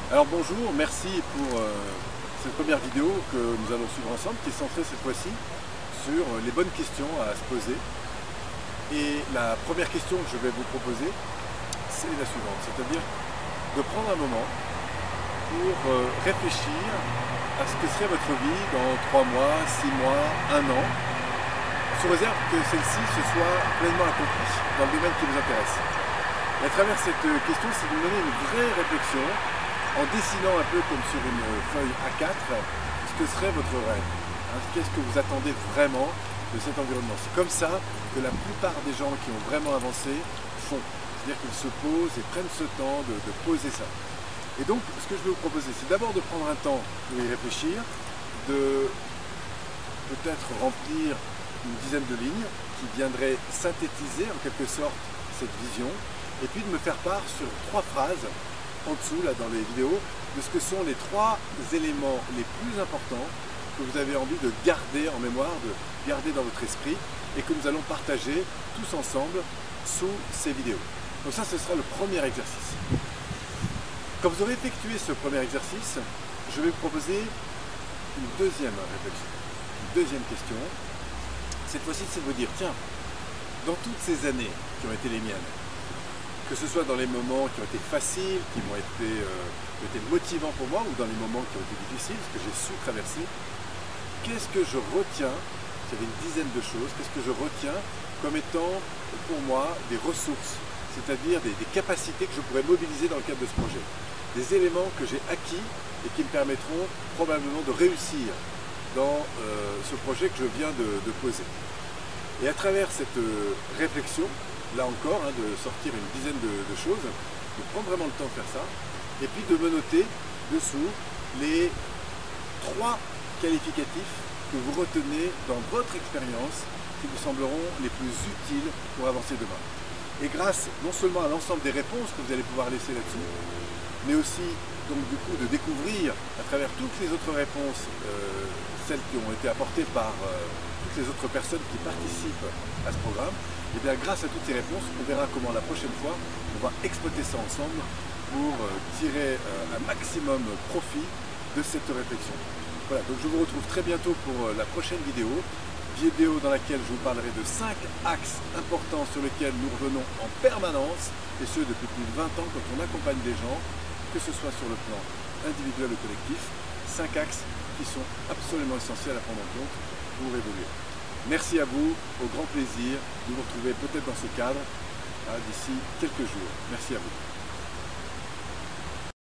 Alors bonjour, merci pour cette première vidéo que nous allons suivre ensemble, qui est centrée cette fois-ci sur les bonnes questions à se poser. Et la première question que je vais vous proposer, c'est la suivante, c'est-à-dire de prendre un moment pour réfléchir à ce que serait votre vie dans 3 mois, 6 mois, 1 an, sous réserve que celle-ci se soit pleinement accomplie dans le domaine qui vous intéresse. Et à travers cette question, c'est de vous donner une vraie réflexion en dessinant un peu comme sur une feuille A4 ce que serait votre rêve. Qu'est-ce que vous attendez vraiment de cet environnement? C'est comme ça que la plupart des gens qui ont vraiment avancé font. C'est-à-dire qu'ils se posent et prennent ce temps de poser ça. Et donc, ce que je vais vous proposer, c'est d'abord de prendre un temps pour y réfléchir, de peut-être remplir une dizaine de lignes qui viendraient synthétiser en quelque sorte cette vision, et puis de me faire part sur 3 phrases en dessous, là dans les vidéos, de ce que sont les 3 éléments les plus importants que vous avez envie de garder en mémoire, de garder dans votre esprit, et que nous allons partager tous ensemble sous ces vidéos. Donc ça, ce sera le premier exercice. Quand vous aurez effectué ce premier exercice, je vais vous proposer une deuxième réflexion, une deuxième question. Cette fois-ci, c'est de vous dire, tiens, dans toutes ces années qui ont été les miennes, que ce soit dans les moments qui ont été faciles, qui ont été motivants pour moi, ou dans les moments qui ont été difficiles, ce que j'ai su traverser, qu'est-ce que je retiens? J'avais une dizaine de choses. Qu'est-ce que je retiens comme étant pour moi des ressources, c'est-à-dire des capacités que je pourrais mobiliser dans le cadre de ce projet, des éléments que j'ai acquis et qui me permettront probablement de réussir dans ce projet que je viens de poser. Et à travers cette réflexion, là encore, de sortir une dizaine de choses, de prendre vraiment le temps de faire ça, et puis de me noter dessous les 3 qualificatifs que vous retenez dans votre expérience qui vous sembleront les plus utiles pour avancer demain. Et grâce non seulement à l'ensemble des réponses que vous allez pouvoir laisser là-dessus, mais aussi donc du coup de découvrir à travers toutes les autres réponses, celles qui ont été apportées par toutes les autres personnes qui participent à ce programme, et bien grâce à toutes ces réponses, on verra comment la prochaine fois on va exploiter ça ensemble pour tirer un maximum profit de cette réflexion. Voilà, donc je vous retrouve très bientôt pour la prochaine vidéo dans laquelle je vous parlerai de 5 axes importants sur lesquels nous revenons en permanence, et ce depuis plus de 20 ans quand on accompagne des gens, que ce soit sur le plan individuel ou collectif, 5 axes qui sont absolument essentiels à prendre en compte pour évoluer. Merci à vous, au grand plaisir de vous retrouver peut-être dans ce cadre d'ici quelques jours. Merci à vous.